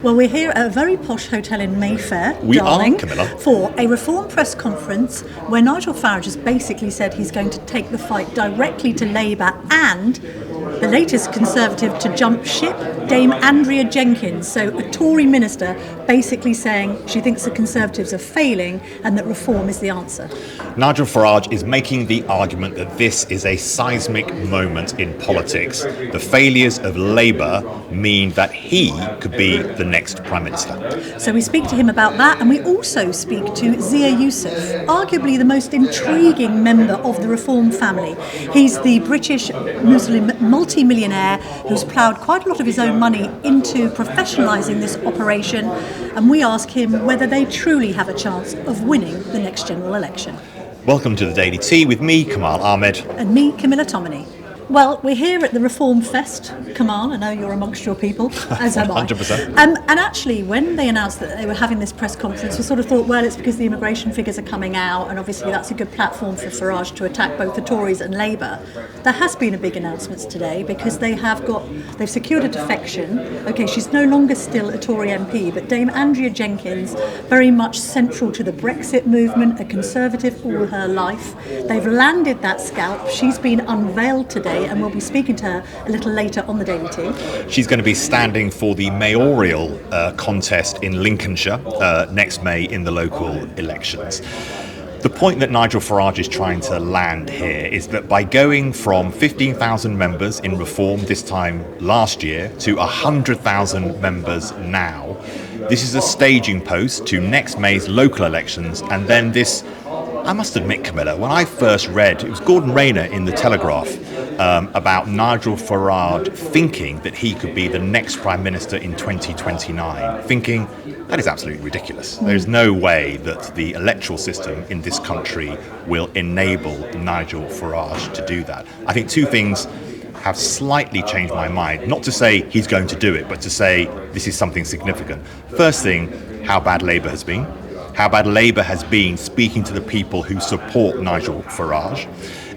Well, we're here at a very posh hotel in Mayfair, Are, Camilla. for a Reform press conference where Nigel Farage has basically said he's going to take the fight directly to Labour and the latest Conservative to jump ship, Dame Andrea Jenkyns, so a Tory minister, basically saying she thinks the Conservatives are failing and that reform is the answer. Nigel Farage is making the argument that this is a seismic moment in politics. The failures of Labour mean that he could be the next Prime Minister. So we speak to him about that, and we also speak to Zia Yusuf, arguably the most intriguing member of the Reform family. He's the British Muslim multi-millionaire who's ploughed quite a lot of his own money into professionalising this operation, and we ask him whether they truly have a chance of winning the next general election. Welcome to the Daily Tea with me, Kamal Ahmed. And me, Camilla Tominey. Well, we're here at the Reform Fest, Kamal. I know you're amongst your people, as am I. 100%. And actually, when they announced that they were having this press conference, we sort of thought, well, it's because the immigration figures are coming out, and obviously that's a good platform for Farage to attack both the Tories and Labour. There has been a big announcement today because they've secured a defection. Okay, she's no longer still a Tory MP, but Dame Andrea Jenkyns, very much central to the Brexit movement, a Conservative all her life. They've landed that scalp. She's been unveiled today, and we'll be speaking to her a little later on the Daily Tea. She's going to be standing for the mayoral contest in Lincolnshire next May in the local elections. The point that Nigel Farage is trying to land here is that by going from 15,000 members in Reform this time last year to 100,000 members now, this is a staging post to next May's local elections, and then this, I must admit, Camilla, when I first read, it was Gordon Rayner in The Telegraph, about Nigel Farage thinking that he could be the next Prime Minister in 2029, thinking that is absolutely ridiculous. There's no way that the electoral system in this country will enable Nigel Farage to do that. I think two things have slightly changed my mind. Not to say he's going to do it, but to say this is something significant. First thing, how bad Labour has been. How bad Labour has been speaking to the people who support Nigel Farage.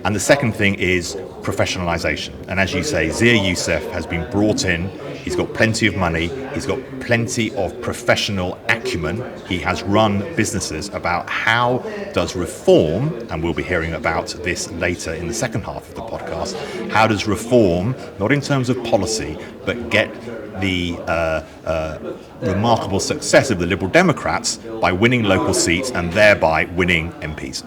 And the second thing is professionalisation. And as you say, Zia Yusuf has been brought in. He's got plenty of money. He's got plenty of professional acumen. He has run businesses about how does reform, and we'll be hearing about this later in the second half of the podcast, how does reform, not in terms of policy, but get the remarkable success of the Liberal Democrats by winning local seats and thereby winning MPs.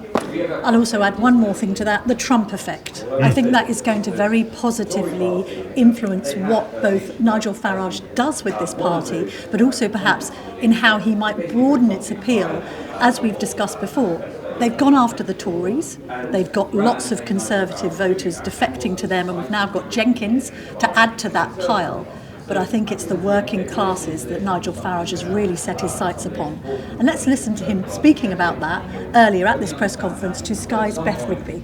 I'll also add one more thing to that, the Trump effect. I think that is going to very positively influence what both Nigel Farage does with this party, but also perhaps in how he might broaden its appeal. As we've discussed before, they've gone after the Tories, they've got lots of Conservative voters defecting to them, and we've now got Jenkyns to add to that pile. But I think it's the working classes that Nigel Farage has really set his sights upon. And let's listen to him speaking about that earlier at this press conference to Sky's Beth Rigby.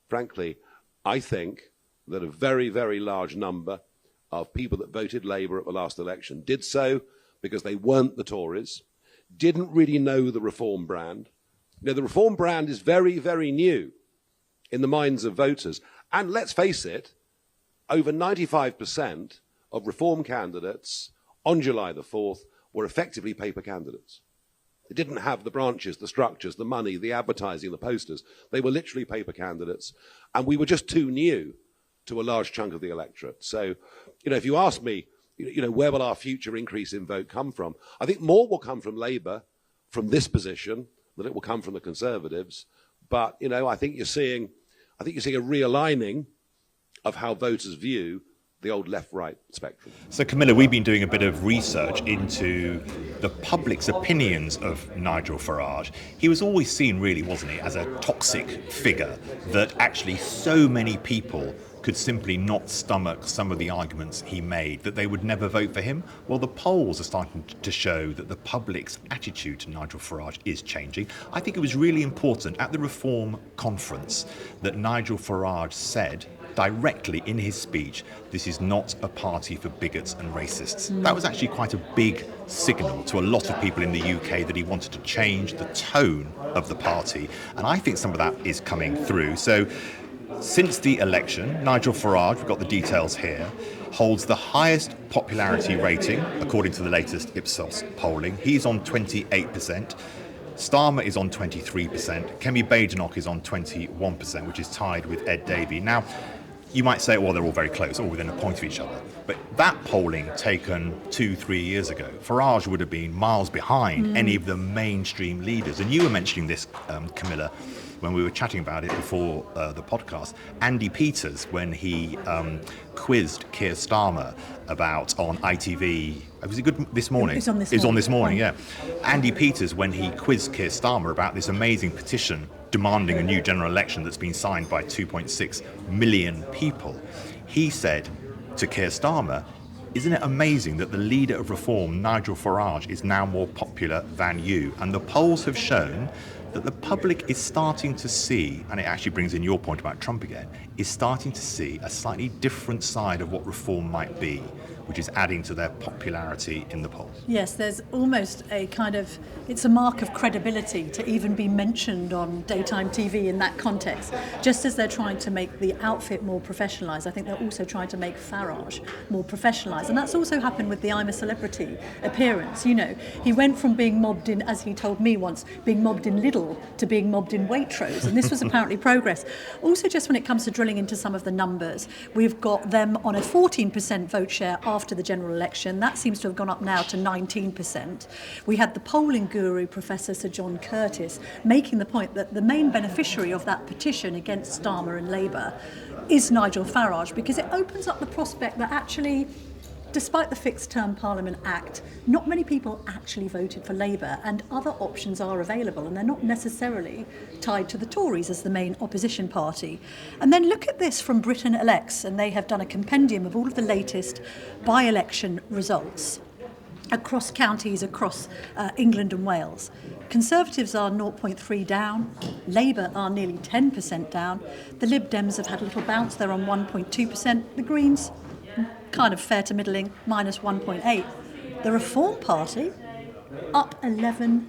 Frankly, I think that a very, very large number of people that voted Labour at the last election did so because they weren't the Tories, didn't really know the Reform brand. You know, the Reform brand is very, very new in the minds of voters. And let's face it, over 95% of Reform candidates on July the 4th were effectively paper candidates. They didn't have the branches, the structures, the money, the advertising, the posters. They were literally paper candidates. And we were just too new to a large chunk of the electorate. So, if you ask me, where will our future increase in vote come from? I think more will come from Labour from this position than it will come from the Conservatives. But, I think you're seeing a realigning of how voters view the old left-right spectrum. So Camilla, we've been doing a bit of research into the public's opinions of Nigel Farage. He was always seen, really, wasn't he, as a toxic figure that actually so many people could simply not stomach some of the arguments he made, that they would never vote for him. Well, the polls are starting to show that the public's attitude to Nigel Farage is changing. I think it was really important at the Reform conference that Nigel Farage said directly in his speech, this is not a party for bigots and racists. That was actually quite a big signal to a lot of people in the UK that he wanted to change the tone of the party. And I think some of that is coming through. So since the election, Nigel Farage, we've got the details here, holds the highest popularity rating, according to the latest Ipsos polling. He's on 28%. Starmer is on 23%. Kemi Badenoch is on 21%, which is tied with Ed Davey. Now, you might say, well, they're all very close, all within a point of each other. But that polling taken 2-3 years ago, Farage would have been miles behind any of the mainstream leaders. And you were mentioning this, Camilla, when we were chatting about it before the podcast. Andy Peters, when he quizzed Keir Starmer about on ITV, was it good this morning? It was on this morning, yeah. Andy Peters, when he quizzed Keir Starmer about this amazing petition demanding a new general election that's been signed by 2.6 million people, he said to Keir Starmer, isn't it amazing that the leader of Reform, Nigel Farage, is now more popular than you? And the polls have shown that the public is starting to see, and it actually brings in your point about Trump again, is starting to see a slightly different side of what Reform might be, which is adding to their popularity in the polls. Yes, there's almost a kind of, it's a mark of credibility to even be mentioned on daytime TV in that context. Just as they're trying to make the outfit more professionalised, I think they're also trying to make Farage more professionalised. And that's also happened with the I'm a Celebrity appearance. You know, he went from being mobbed in, as he told me once, being mobbed in Lidl to being mobbed in Waitrose. And this was apparently progress. Also, just when it comes to drilling into some of the numbers, we've got them on a 14% vote share after the general election. That seems to have gone up now to 19%. We had the polling guru, Professor Sir John Curtis, making the point that the main beneficiary of that petition against Starmer and Labour is Nigel Farage, because it opens up the prospect that actually, despite the Fixed Term Parliament Act, not many people actually voted for Labour, and other options are available, and they're not necessarily tied to the Tories as the main opposition party. And then look at this from Britain Elects, and they have done a compendium of all of the latest by-election results across counties, across England and Wales. Conservatives are 0.3 down, Labour are nearly 10% down, the Lib Dems have had a little bounce, they're on 1.2%, the Greens, kind of fair to middling, minus 1.8. The Reform Party, up 11%.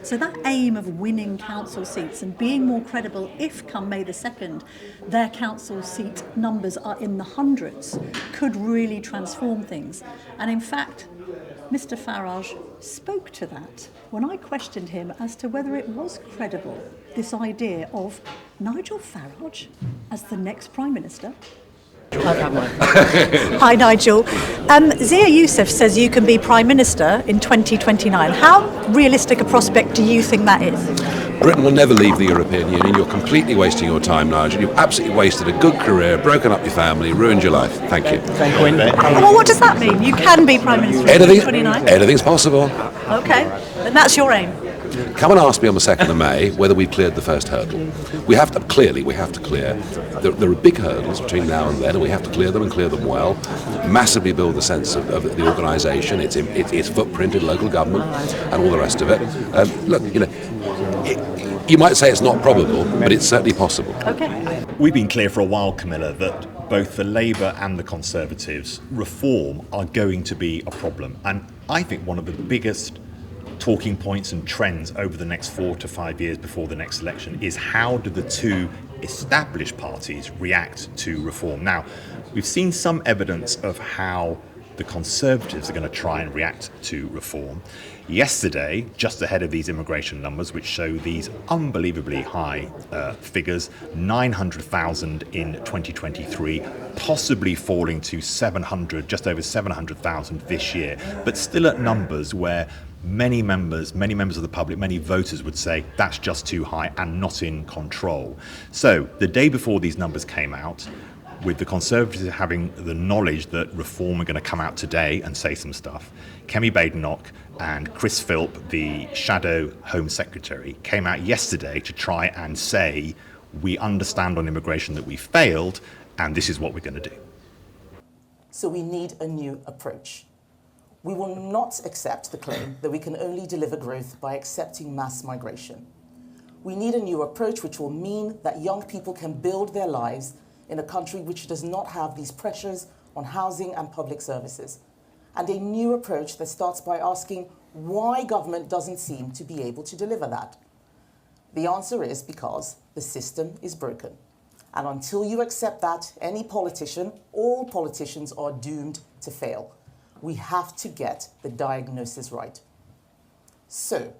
So that aim of winning council seats and being more credible if, come May the 2nd, their council seat numbers are in the hundreds, could really transform things. And in fact, Mr. Farage spoke to that when I questioned him as to whether it was credible, this idea of Nigel Farage as the next Prime Minister. Hi, Nigel. Zia Yusuf says you can be Prime Minister in 2029. How realistic a prospect do you think that is? Britain will never leave the European Union. You're completely wasting your time, Nigel. You've absolutely wasted a good career, broken up your family, ruined your life. Thank you. Well, what does that mean? You can be Prime Minister in 2029? Anything's possible. OK, and that's your aim. Come and ask me on the 2nd of May whether we cleared the first hurdle. We have to clear. There are big hurdles between now and then, and we have to clear them and clear them well. Massively build the sense of the organisation, its footprint in local government, and all the rest of it. Look, you know, you might say it's not probable, but it's certainly possible. Okay. We've been clear for a while, Camilla, that both the Labour and the Conservatives, reform are going to be a problem. And I think one of the biggest talking points and trends over the next 4 to 5 years before the next election is how do the two established parties react to reform. Now, we've seen some evidence of how the Conservatives are going to try and react to reform. Yesterday, just ahead of these immigration numbers, which show these unbelievably high figures, 900,000 in 2023, possibly falling to 700, just over 700,000 this year, but still at numbers where many members of the public, many voters would say that's just too high and not in control. So the day before these numbers came out, with the Conservatives having the knowledge that reform are going to come out today and say some stuff, Kemi Badenoch and Chris Philp, the shadow Home Secretary, came out yesterday to try and say, we understand on immigration that we failed, and this is what we're going to do. So we need a new approach. We will not accept the claim that we can only deliver growth by accepting mass migration. We need a new approach which will mean that young people can build their lives in a country which does not have these pressures on housing and public services. And a new approach that starts by asking why government doesn't seem to be able to deliver that. The answer is because the system is broken. And until you accept that, any politician, all politicians are doomed to fail. We have to get the diagnosis right. So,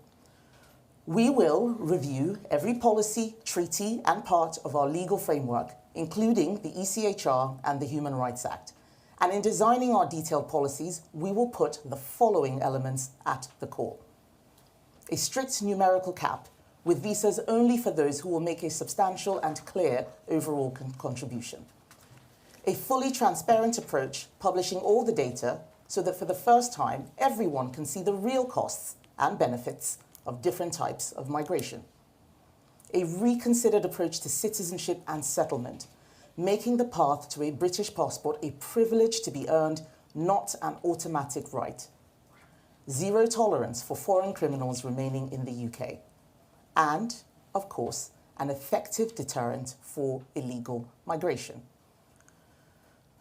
we will review every policy, treaty, and part of our legal framework, including the ECHR and the Human Rights Act. And in designing our detailed policies, we will put the following elements at the core. A strict numerical cap, with visas only for those who will make a substantial and clear overall contribution. A fully transparent approach, publishing all the data so that for the first time, everyone can see the real costs and benefits of different types of migration. A reconsidered approach to citizenship and settlement, making the path to a British passport a privilege to be earned, not an automatic right. Zero tolerance for foreign criminals remaining in the UK. And, of course, an effective deterrent for illegal migration.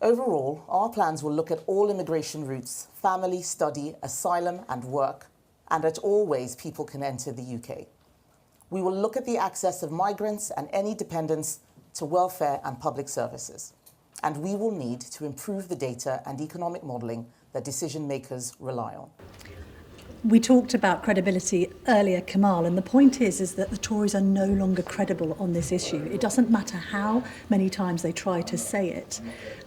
Overall, our plans will look at all immigration routes, family, study, asylum and work, and at all ways people can enter the UK. We will look at the access of migrants and any dependents to welfare and public services. And we will need to improve the data and economic modelling that decision makers rely on. We talked about credibility earlier, Kamal, and the point is that the Tories are no longer credible on this issue. It doesn't matter how many times they try to say it.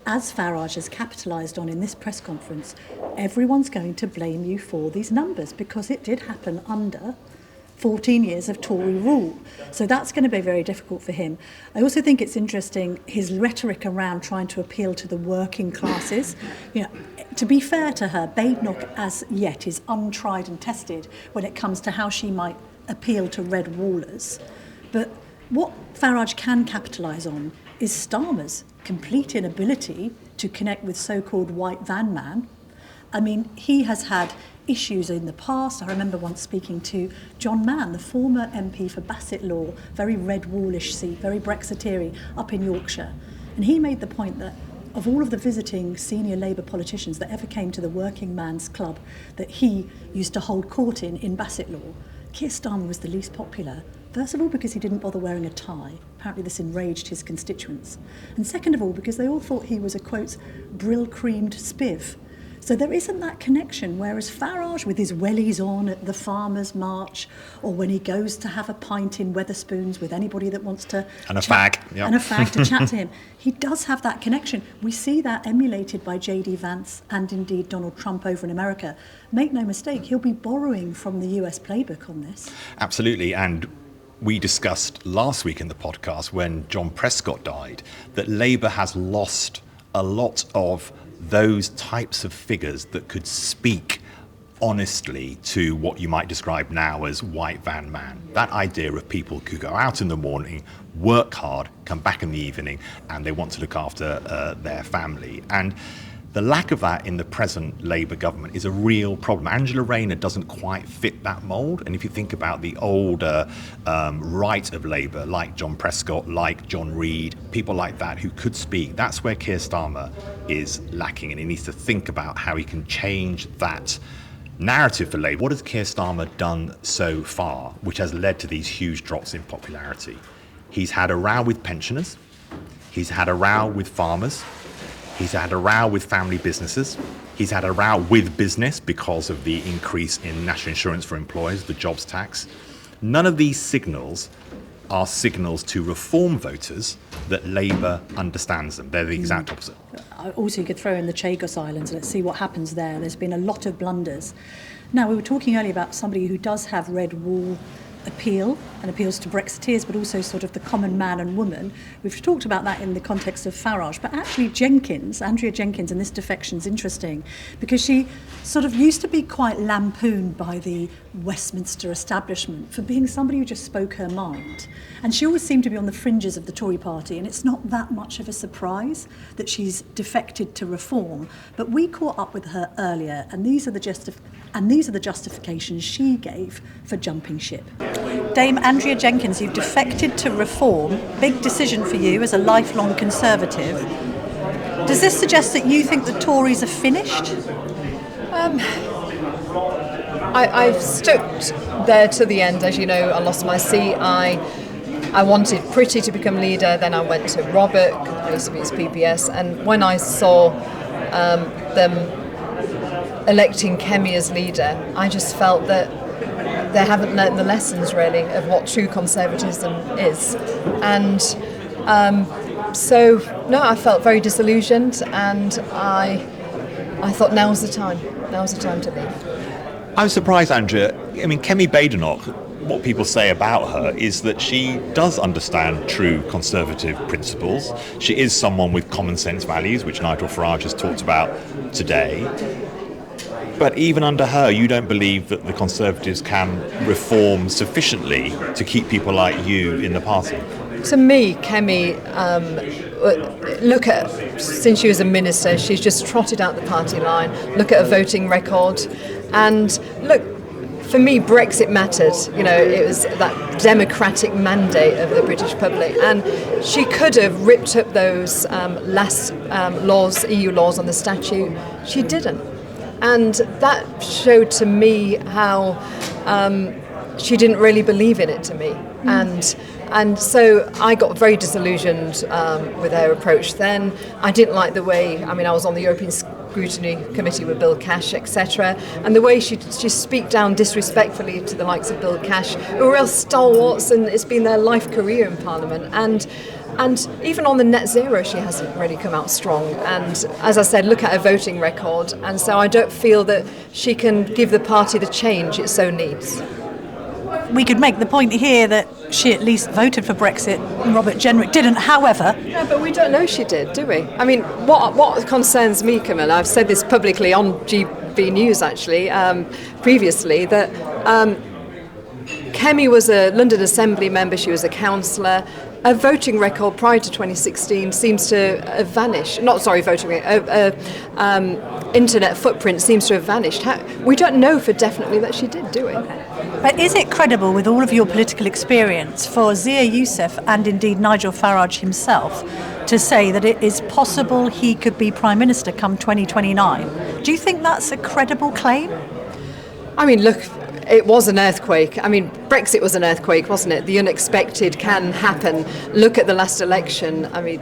As Farage has capitalised on in this press conference, everyone's going to blame you for these numbers because it did happen under 14 years of Tory rule. So that's going to be very difficult for him. I also think it's interesting his rhetoric around trying to appeal to the working classes. You know, to be fair to her, Badenoch as yet is untried and tested when it comes to how she might appeal to red wallers. But what Farage can capitalise on is Starmer's complete inability to connect with so-called white van man. I mean, he has had issues in the past. I remember once speaking to John Mann, the former MP for Bassett Law, very red wallish seat, very Brexiteering, up in Yorkshire. And he made the point that of all of the visiting senior Labour politicians that ever came to the working man's club that he used to hold court in Bassett Law, Keir Starmer was the least popular. First of all, because he didn't bother wearing a tie. Apparently this enraged his constituents. And second of all, because they all thought he was a, quote, brill-creamed spiv. So there isn't that connection, whereas Farage, with his wellies on at the Farmers' March, or when he goes to have a pint in Wetherspoons with anybody that wants to... And a fag. Yep. And a fag to chat to him. He does have that connection. We see that emulated by J.D. Vance and indeed Donald Trump over in America. Make no mistake, he'll be borrowing from the US playbook on this. Absolutely, and we discussed last week in the podcast when John Prescott died that Labour has lost a lot of those types of figures that could speak honestly to what you might describe now as white van man. That idea of people who go out in the morning, work hard, come back in the evening, and they want to look after their family. And the lack of that in the present Labour government is a real problem. Angela Rayner doesn't quite fit that mould. And if you think about the older right of Labour, like John Prescott, like John Reid, people like that who could speak, that's where Keir Starmer is lacking. And he needs to think about how he can change that narrative for Labour. What has Keir Starmer done so far, which has led to these huge drops in popularity? He's had a row with pensioners. He's had a row with farmers. He's had a row with family businesses. He's had a row with business because of the increase in national insurance for employers, the jobs tax. None of these signals are signals to reform voters that Labour understands them. They're the exact opposite. Also, you could throw in the Chagos Islands. Let's see what happens there. There's been a lot of blunders. Now, we were talking earlier about somebody who does have red wall appeal and appeals to Brexiteers, but also sort of the common man and woman. We've talked about that in the context of Farage, but actually Andrea Jenkyns, and this defection is interesting because she sort of used to be quite lampooned by the Westminster establishment for being somebody who just spoke her mind. And she always seemed to be on the fringes of the Tory party, and it's not that much of a surprise that she's defected to reform. But we caught up with her earlier, and these are the justifications she gave for jumping ship. Dame Andrea Jenkyns, you've defected to reform. Big decision for you as a lifelong Conservative. Does this suggest that you think the Tories are finished? I've stuck there to the end. As you know, I lost my seat. I I wanted Pretty to become leader, then I went to Robert, who used to be his PPS, and when I saw them electing Kemi as leader, I just felt that they haven't learnt the lessons really of what true conservatism is. And so I felt very disillusioned, and I thought now's the time to leave. I was surprised, Andrea. I mean, Kemi Badenoch, what people say about her is that she does understand true conservative principles. She is someone with common sense values, which Nigel Farage has talked about today. But even under her, you don't believe that the Conservatives can reform sufficiently to keep people like you in the party? To me, Kemi, look at, since she was a minister, she's just trotted out the party line. Look at her voting record. And look, for me, Brexit mattered. You know, it was that democratic mandate of the British public. And she could have ripped up those laws, EU laws on the statute. She didn't. And that showed to me how she didn't really believe in it to me. And so I got very disillusioned with her approach then. I didn't like the way, I was on the European Scrutiny Committee with Bill Cash, etc. And the way she speak down disrespectfully to the likes of Bill Cash, who are real stalwarts, and it's been their life career in Parliament. And even on the net zero, she hasn't really come out strong. And as I said, look at her voting record. And so I don't feel that she can give the party the change it so needs. We could make the point here that she at least voted for Brexit. Robert Jenrick didn't, however. Yeah, but we don't know she did, do we? I mean, what concerns me, Camilla, I've said this publicly on GB News, actually, previously, that Kemi was a London Assembly member, she was a councillor. A voting record prior to 2016 seems to have vanished. Internet footprint seems to have vanished. We don't know for definitely that she did do it. But is it credible, with all of your political experience, for Zia Yusuf and indeed Nigel Farage himself to say that it is possible he could be Prime Minister come 2029? Do you think that's a credible claim? I mean, look, it was an earthquake. I mean, Brexit was an earthquake, wasn't it? The unexpected can happen. Look at the last election. I mean,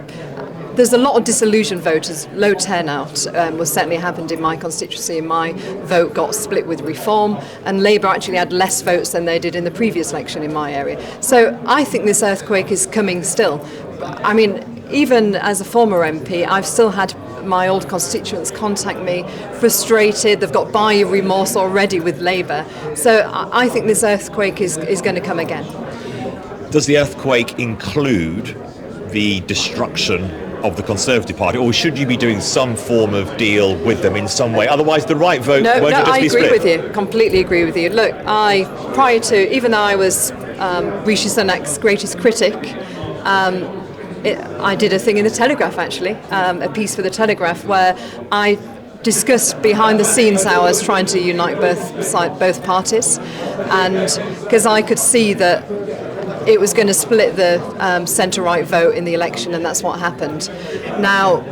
there's a lot of disillusioned voters. Low turnout was certainly happened in my constituency. My vote got split with Reform, and Labour actually had less votes than they did in the previous election in my area. So I think this earthquake is coming still. I mean, even as a former MP, I've still had my old constituents contact me frustrated. They've got buyer remorse already with Labour. So I think this earthquake is going to come again. Does the earthquake include the destruction of the Conservative Party, or should you be doing some form of deal with them in some way? Otherwise, the right vote won't just be split. I agree with you. Completely agree with you. Look, even though I was Rishi Sunak's greatest critic, I did a thing in the Telegraph, actually, a piece for the Telegraph, where I discussed behind the scenes how I was trying to unite both parties, and because I could see that it was going to split the centre-right vote in the election, and that's what happened. Now,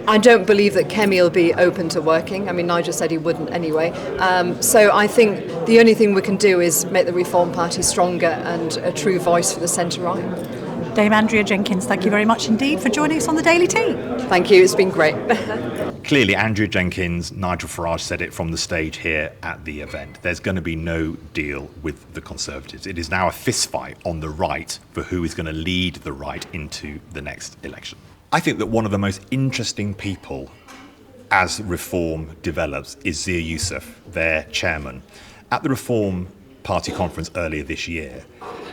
I don't believe that Kemi will be open to working. I mean, Nigel said he wouldn't anyway. So I think the only thing we can do is make the Reform Party stronger and a true voice for the centre-right. Dame Andrea Jenkyns, thank you very much indeed for joining us on the Daily Tea. Thank you, it's been great. Clearly, Andrea Jenkyns, Nigel Farage said it from the stage here at the event. There's going to be no deal with the Conservatives. It is now a fistfight on the right for who is going to lead the right into the next election. I think that one of the most interesting people as Reform develops is Zia Yusuf, their chairman. At the Reform Party conference earlier this year,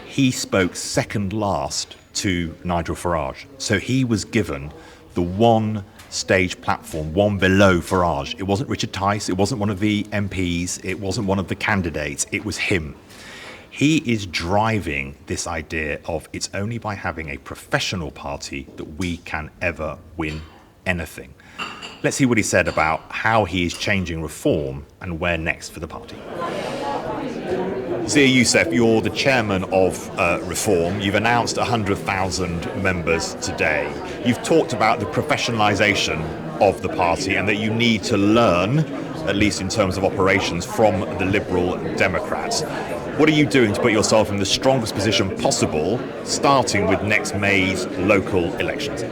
he spoke second last to Nigel Farage. So he was given the one stage platform, one below Farage. It wasn't Richard Tice, it wasn't one of the MPs, it wasn't one of the candidates, it was him. He is driving this idea of it's only by having a professional party that we can ever win anything. Let's see what he said about how he is changing Reform and where next for the party. Zia Yusuf, you're the chairman of Reform. You've announced 100,000 members today. You've talked about the professionalisation of the party and that you need to learn at least in terms of operations, from the Liberal Democrats. What are you doing to put yourself in the strongest position possible, starting with next May's local elections?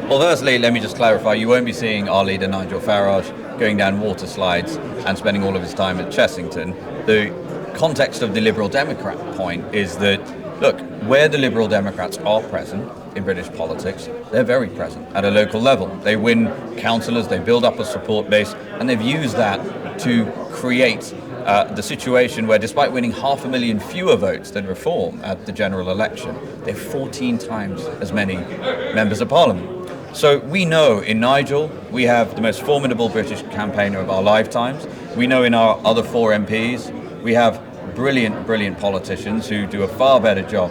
Well, firstly, let me just clarify, you won't be seeing our leader Nigel Farage going down water slides and spending all of his time at Chessington. The context of the Liberal Democrat point is that, look, where the Liberal Democrats are present in British politics, they're very present at a local level. They win councillors, they build up a support base, and they've used that to create the situation where, despite winning 500,000 fewer votes than Reform at the general election, they have 14 times as many members of Parliament. So we know in Nigel we have the most formidable British campaigner of our lifetimes. We know in our other 4 MPs we have brilliant politicians who do a far better job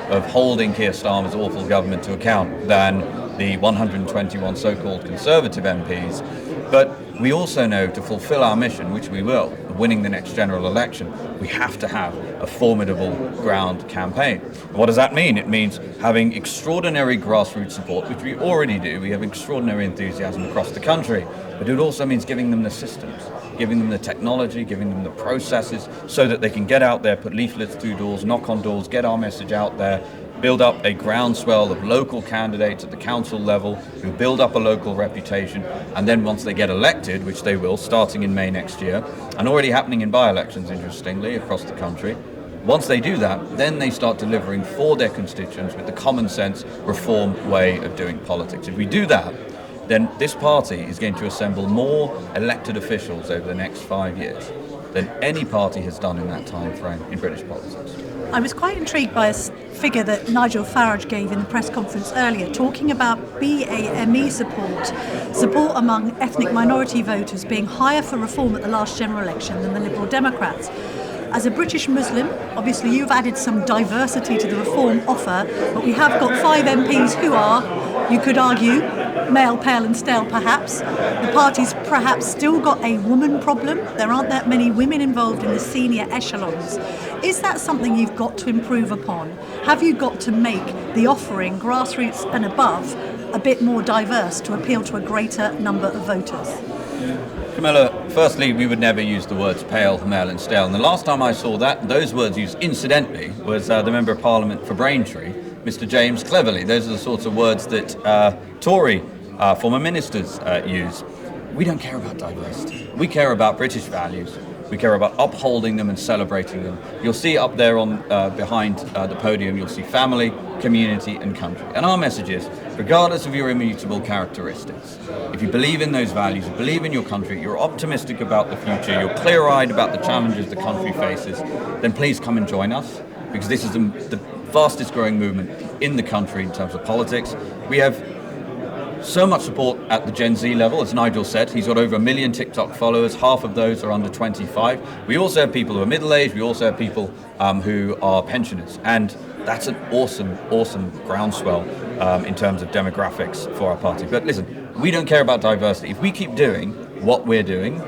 of holding Keir Starmer's awful government to account than the 121 so-called Conservative MPs. But we also know, to fulfil our mission, which we will, of winning the next general election, we have to have a formidable ground campaign. What does that mean? It means having extraordinary grassroots support, which we already do. We have extraordinary enthusiasm across the country. But it also means giving them the systems, giving them the technology, giving them the processes, so that they can get out there, put leaflets through doors, knock on doors, get our message out there, build up a groundswell of local candidates at the council level who build up a local reputation, and then once they get elected, which they will, starting in May next year, and already happening in by-elections, interestingly, across the country, once they do that, then they start delivering for their constituents with the common sense Reform way of doing politics. If we do that, then this party is going to assemble more elected officials over the next 5 years than any party has done in that time frame in British politics. I was quite intrigued by a figure that Nigel Farage gave in the press conference earlier, talking about BAME support among ethnic minority voters being higher for Reform at the last general election than the Liberal Democrats. As a British Muslim, obviously you've added some diversity to the Reform offer, but we have got 5 MPs who are, you could argue, male, pale and stale perhaps. The party's perhaps still got a woman problem. There aren't that many women involved in the senior echelons. Is that something you've got to improve upon? Have you got to make the offering, grassroots and above, a bit more diverse to appeal to a greater number of voters? Camilla, firstly, we would never use the words pale, male and stale. And the last time I saw those words used incidentally was the Member of Parliament for Braintree, Mr. James Cleverly. Those are the sorts of words that Tory former ministers use. We don't care about diversity. We care about British values. We care about upholding them and celebrating them. You'll see up there on behind the podium, you'll see family, community and country. And our message is, regardless of your immutable characteristics, if you believe in those values, you believe in your country, you're optimistic about the future, you're clear-eyed about the challenges the country faces, then please come and join us, because this is the fastest growing movement in the country in terms of politics. We have so much support at the Gen Z level, as Nigel said. He's got over 1 million TikTok followers. Half of those are under 25. We also have people who are middle-aged. We also have people who are pensioners. And that's an awesome groundswell in terms of demographics for our party. But listen, we don't care about diversity. If we keep doing what we're doing,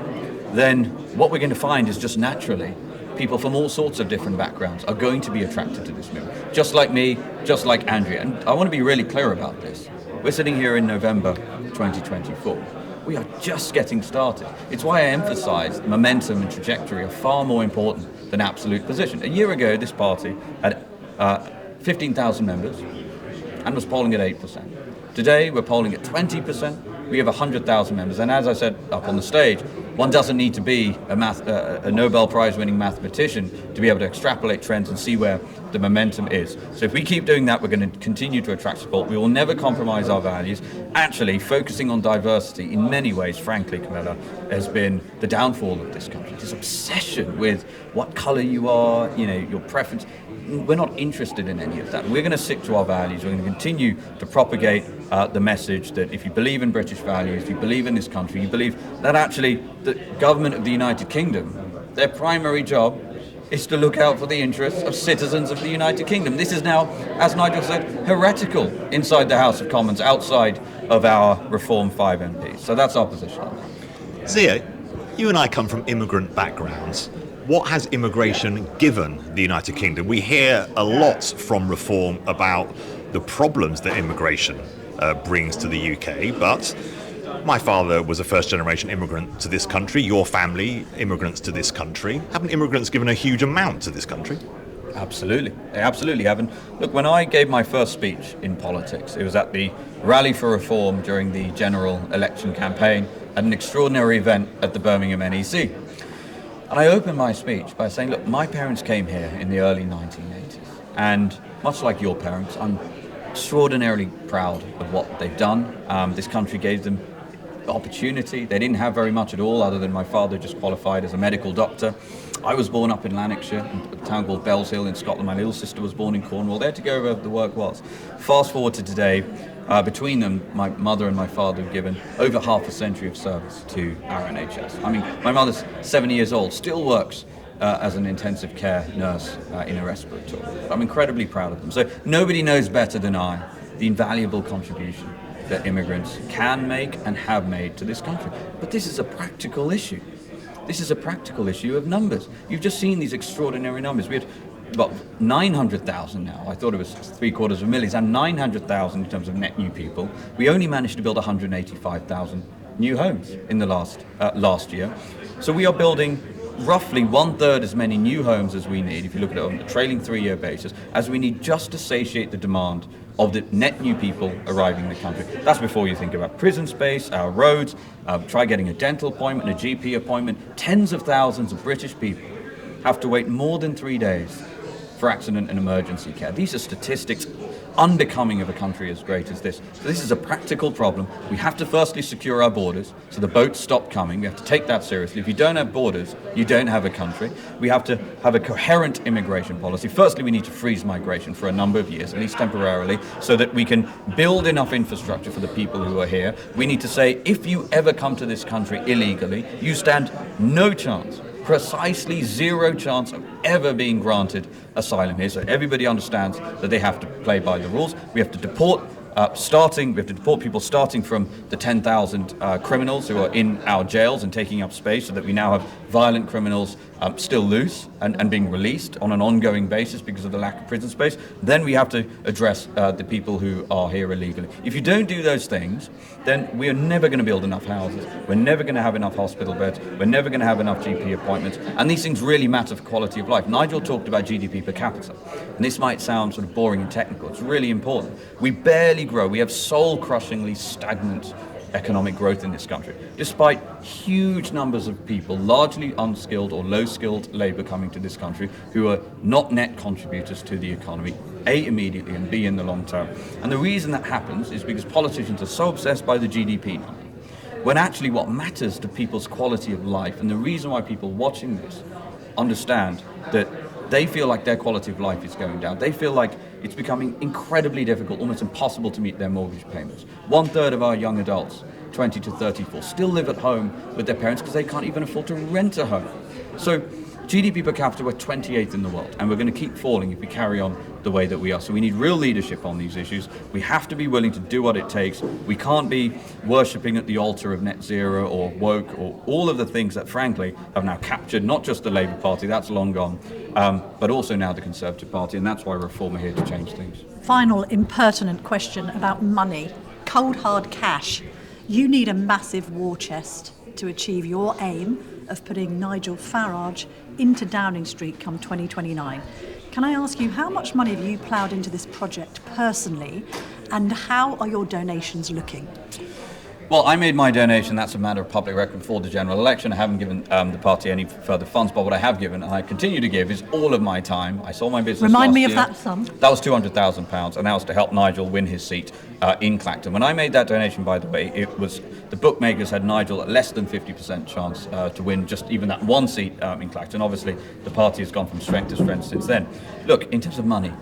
then what we're going to find is just naturally people from all sorts of different backgrounds are going to be attracted to this movement. Just like me, just like Andrea. And I want to be really clear about this. We're sitting here in November 2024. We are just getting started. It's why I emphasise momentum and trajectory are far more important than absolute position. A year ago, this party had 15,000 members and was polling at 8%. Today, we're polling at 20%. We have 100,000 members. And as I said up on the stage, one doesn't need to be a Nobel Prize-winning mathematician to be able to extrapolate trends and see where the momentum is. So if we keep doing that, we're going to continue to attract support. We will never compromise our values. Actually, focusing on diversity in many ways, frankly, Camilla, has been the downfall of this country. This obsession with what colour you are, your preference. We're not interested in any of that. We're going to stick to our values. We're going to continue to propagate the message that if you believe in British values, if you believe in this country, you believe that actually the government of the United Kingdom, their primary job is to look out for the interests of citizens of the United Kingdom. This is now, as Nigel said, heretical inside the House of Commons, outside of our Reform 5 MPs. So that's our position on that. Zia, you and I come from immigrant backgrounds. What has immigration given the United Kingdom? We hear a lot from Reform about the problems that immigration brings to the UK, but My father was a first-generation immigrant to this country. Your family, immigrants to this country. Haven't immigrants given a huge amount to this country? Absolutely. They absolutely haven't. Look, when I gave my first speech in politics, it was at the Rally for Reform during the general election campaign at an extraordinary event at the Birmingham NEC. And I opened my speech by saying, look, my parents came here in the early 1980s. And much like your parents, I'm extraordinarily proud of what they've done. This country gave them opportunity. They didn't have very much at all, other than my father just qualified as a medical doctor. I was born up in Lanarkshire, in a town called Bellshill in Scotland. My little sister was born in Cornwall. They had to go where the work was. Fast forward to today, between them, my mother and my father have given over half a century of service to our NHS. I mean, my mother's 70 years old, still works as an intensive care nurse in a respiratory. I'm incredibly proud of them. So nobody knows better than I the invaluable contribution that immigrants can make and have made to this country. But this is a practical issue. This is a practical issue of numbers. You've just seen these extraordinary numbers. We had about 900,000 now. I thought it was 750,000, and 900,000 in terms of net new people. We only managed to build 185,000 new homes in the last year. So we are building roughly 1/3 as many new homes as we need, if you look at it on a trailing 3-year basis, as we need just to satiate the demand of the net new people arriving in the country. That's before you think about prison space, our roads, try getting a dental appointment, a GP appointment. Tens of thousands of British people have to wait more than 3 days for accident and emergency care. These are statistics unbecoming of a country as great as this. So this is a practical problem. We have to firstly secure our borders so the boats stop coming. We have to take that seriously. If you don't have borders, you don't have a country. We have to have a coherent immigration policy. Firstly, we need to freeze migration for a number of years, at least temporarily, so that we can build enough infrastructure for the people who are here. We need to say, if you ever come to this country illegally, you stand no chance, precisely zero chance of ever being granted asylum here. So everybody understands that they have to play by the rules. We have to deport people starting from the 10,000 criminals who are in our jails and taking up space, so that we now have violent criminals still loose and being released on an ongoing basis because of the lack of prison space. Then we have to address the people who are here illegally. If you don't do those things, then we are never going to build enough houses. We're never going to have enough hospital beds. We're never going to have enough GP appointments. And these things really matter for quality of life. Nigel talked about GDP per capita. And this might sound sort of boring and technical. It's really important. We barely grow. We have soul-crushingly stagnant economic growth in this country, despite huge numbers of people, largely unskilled or low-skilled labour coming to this country, who are not net contributors to the economy, A, immediately, and B, in the long term. And the reason that happens is because politicians are so obsessed by the GDP number, when actually what matters to people's quality of life, and the reason why people watching this understand that they feel like their quality of life is going down. They feel like it's becoming incredibly difficult, almost impossible to meet their mortgage payments. 1/3 of our young adults, 20 to 34, still live at home with their parents because they can't even afford to rent a home. So GDP per capita, we're 28th in the world, and we're going to keep falling if we carry on the way that we are. So we need real leadership on these issues. We have to be willing to do what it takes. We can't be worshipping at the altar of net zero or woke or all of the things that, frankly, have now captured not just the Labour Party, that's long gone, but also now the Conservative Party, and that's why Reform are here to change things. Final impertinent question about money. Cold hard cash. You need a massive war chest to achieve your aim of putting Nigel Farage into Downing Street come 2029. Can I ask you, how much money have you ploughed into this project personally, and how are your donations looking? Well, I made my donation, that's a matter of public record, for the general election. I haven't given the party any further funds, but what I have given, and I continue to give, is all of my time. I sold my business Remind me last of year. that sum. That was £200,000, and that was to help Nigel win his seat in Clacton. When I made that donation, by the way, it was the bookmakers had Nigel at less than 50% chance to win just even that one seat in Clacton. Obviously, the party has gone from strength to strength since then. Look, in terms of money,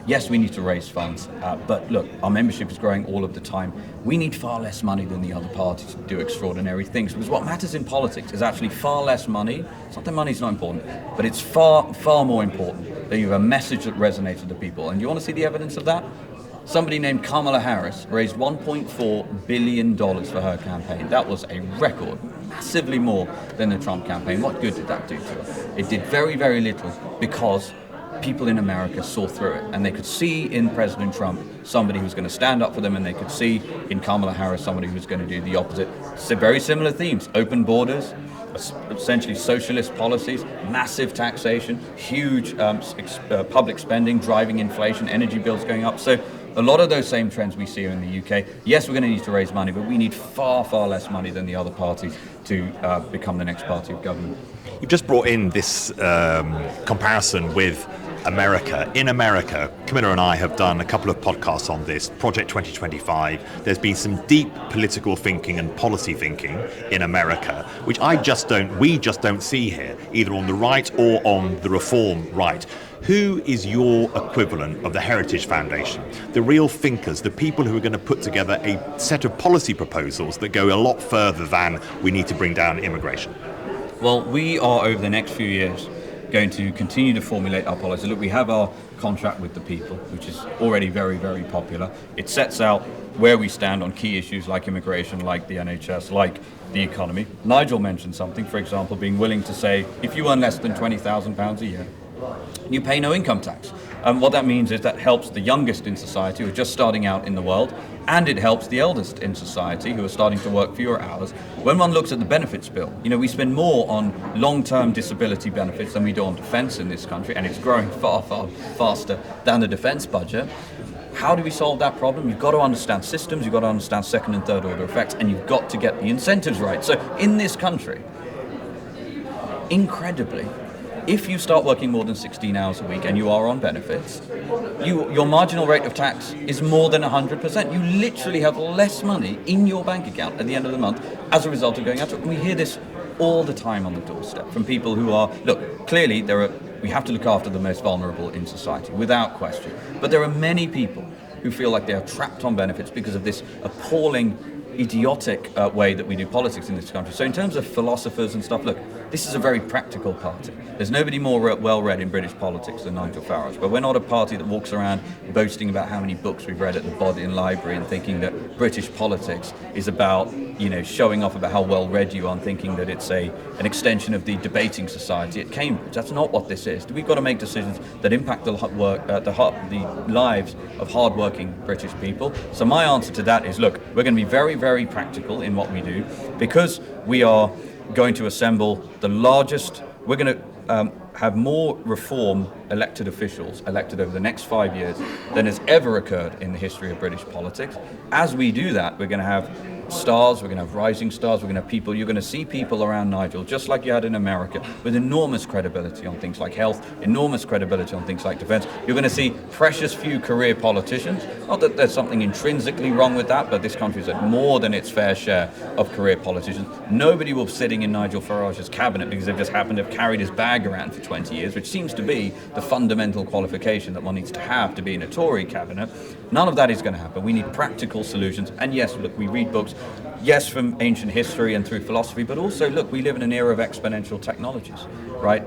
yes, we need to raise funds, but look, our membership is growing all of the time. We need far less money than the other parties to do extraordinary things, because what matters in politics is actually far less money. It's not that money's not important, but it's far, far more important that you have a message that resonates with the people. And you want to see the evidence of that? Somebody named Kamala Harris raised $1.4 billion for her campaign. That was a record, massively more than the Trump campaign. What good did that do to her? It did very, very little, because people in America saw through it, and they could see in President Trump somebody who's going to stand up for them, and they could see in Kamala Harris somebody who's going to do the opposite. So very similar themes: open borders, essentially socialist policies, massive taxation, huge public spending, driving inflation, energy bills going up. So a lot of those same trends we see in the UK. Yes, we're going to need to raise money, but we need far, far less money than the other parties to become the next party of government. You've just brought in this comparison with America. In America, Camilla and I have done a couple of podcasts on this, Project 2025. There's been some deep political thinking and policy thinking in America, which we just don't see here, either on the right or on the reform right. Who is your equivalent of the Heritage Foundation? The real thinkers, the people who are going to put together a set of policy proposals that go a lot further than we need to bring down immigration? Well, we are, over the next few years, going to continue to formulate our policy. Look, we have our contract with the people, which is already very, very popular. It sets out where we stand on key issues like immigration, like the NHS, like the economy. Nigel mentioned something, for example, being willing to say, if you earn less than £20,000 a year, you pay no income tax. And what that means is that helps the youngest in society who are just starting out in the world, and it helps the eldest in society who are starting to work fewer hours. When one looks at the benefits bill, we spend more on long-term disability benefits than we do on defence in this country, and it's growing far, far faster than the defence budget. How do we solve that problem? You've got to understand systems, you've got to understand second and third order effects, and you've got to get the incentives right. So in this country, incredibly, if you start working more than 16 hours a week and you are on benefits, your marginal rate of tax is more than 100%. You literally have less money in your bank account at the end of the month as a result of going out to work. And we hear this all the time on the doorstep from people who are, look, clearly we have to look after the most vulnerable in society, without question. But there are many people who feel like they are trapped on benefits because of this appalling, idiotic way that we do politics in this country. So in terms of philosophers and stuff, look, this is a very practical party. There's nobody more well-read in British politics than Nigel Farage, but we're not a party that walks around boasting about how many books we've read at the Bodleian Library and thinking that British politics is about, showing off about how well-read you are and thinking that it's an extension of the debating society at Cambridge. That's not what this is. We've got to make decisions that impact the lives of hard-working British people. So my answer to that is, look, we're going to be very, very practical in what we do, because we are going to assemble the largest, we're going to have more reform elected officials elected over the next 5 years than has ever occurred in the history of British politics. As we do that, we're going to have stars, we're going to have rising stars, we're going to have people, you're going to see people around Nigel, just like you had in America, with enormous credibility on things like health, enormous credibility on things like defence. You're going to see precious few career politicians. Not that there's something intrinsically wrong with that, but this country's had more than its fair share of career politicians. Nobody will be sitting in Nigel Farage's cabinet because they've just happened to have carried his bag around for 20 years, which seems to be the fundamental qualification that one needs to have to be in a Tory cabinet. None of that is going to happen. We need practical solutions. And yes, look, we read books, yes, from ancient history and through philosophy, but also, look, we live in an era of exponential technologies, right?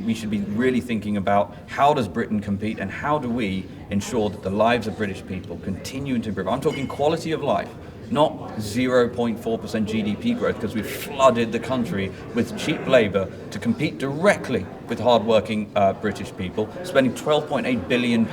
We should be really thinking about how does Britain compete and how do we ensure that the lives of British people continue to improve. I'm talking quality of life, not 0.4% GDP growth, because we've flooded the country with cheap labour to compete directly with hard-working British people, spending £12.8 billion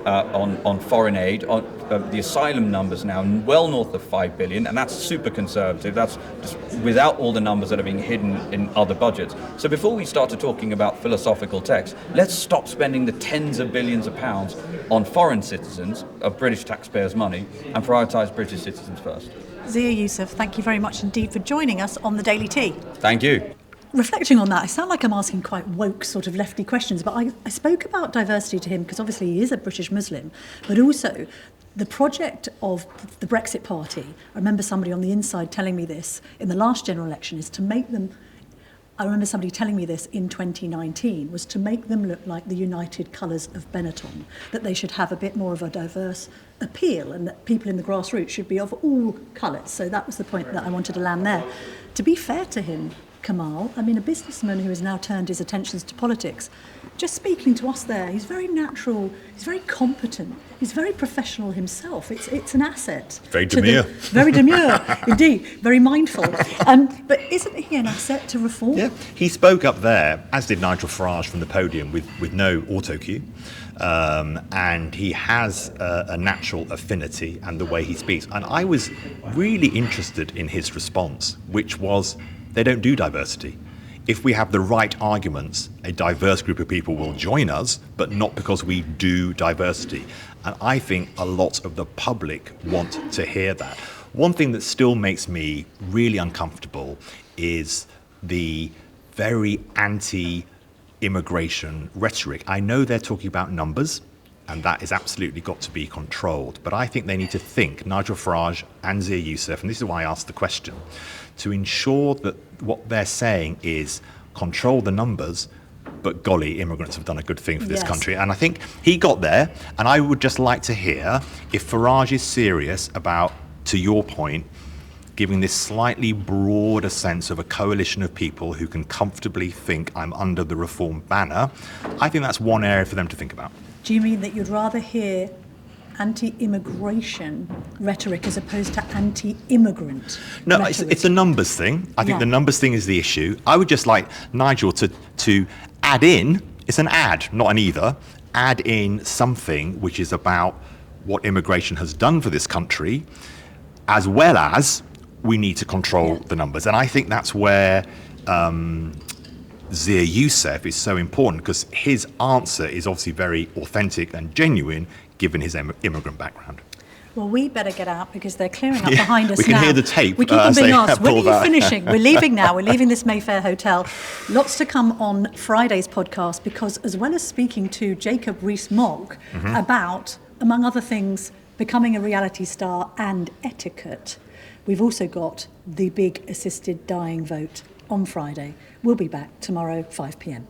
on foreign aid, on the asylum numbers now well north of 5 billion, and that's super conservative. That's just without all the numbers that are being hidden in other budgets. So before we start to talking about philosophical texts, let's stop spending the tens of billions of pounds on foreign citizens of British taxpayers' money and prioritise British citizens first. Zia Yusuf, thank you very much indeed for joining us on the Daily Tea. Thank you. Reflecting on that, I sound like I'm asking quite woke sort of lefty questions, but I spoke about diversity to him because obviously he is a British Muslim, but also the project of the Brexit Party, I remember somebody on the inside telling me this in the last general election, is to make them, I remember somebody telling me this in 2019, was to make them look like the United Colours of Benetton, that they should have a bit more of a diverse appeal and that people in the grassroots should be of all colours. So that was the point that I wanted to land there. To be fair to him, Kamal, I mean, a businessman who has now turned his attentions to politics, just speaking to us there, he's very natural, he's very competent, he's very professional himself. It's an asset. Very demure. Very demure, indeed, very mindful. But isn't he an asset to reform? Yeah, he spoke up there, as did Nigel Farage from the podium, with no auto cue. And he has a natural affinity and the way he speaks. And I was really interested in his response, which was, they don't do diversity. If we have the right arguments, a diverse group of people will join us, but not because we do diversity. And I think a lot of the public want to hear that. One thing that still makes me really uncomfortable is the very anti-immigration rhetoric. I know they're talking about numbers, and that has absolutely got to be controlled. But I think they need to think, Nigel Farage and Zia Yusuf, and this is why I asked the question, to ensure that what they're saying is control the numbers, but golly, immigrants have done a good thing for this country. And I think he got there, and I would just like to hear if Farage is serious about, to your point, giving this slightly broader sense of a coalition of people who can comfortably think I'm under the reform banner. I think that's one area for them to think about. Do you mean that you'd rather hear anti-immigration rhetoric as opposed to anti-immigrant rhetoric? It's a numbers thing. I think the numbers thing is the issue. I would just like Nigel to add in, it's an add, not an either, add in something which is about what immigration has done for this country, as well as we need to control the numbers. And I think that's where Zia Yusuf is so important, because his answer is obviously very authentic and genuine given his immigrant background. Well, we better get out because they're clearing up behind us now. We can hear the tape. We keep on being asked, when are you finishing? We're leaving now. We're leaving this Mayfair hotel. Lots to come on Friday's podcast, because as well as speaking to Jacob Rees-Mogg about, among other things, becoming a reality star and etiquette, we've also got the big assisted dying vote on Friday. We'll be back tomorrow, 5 p.m.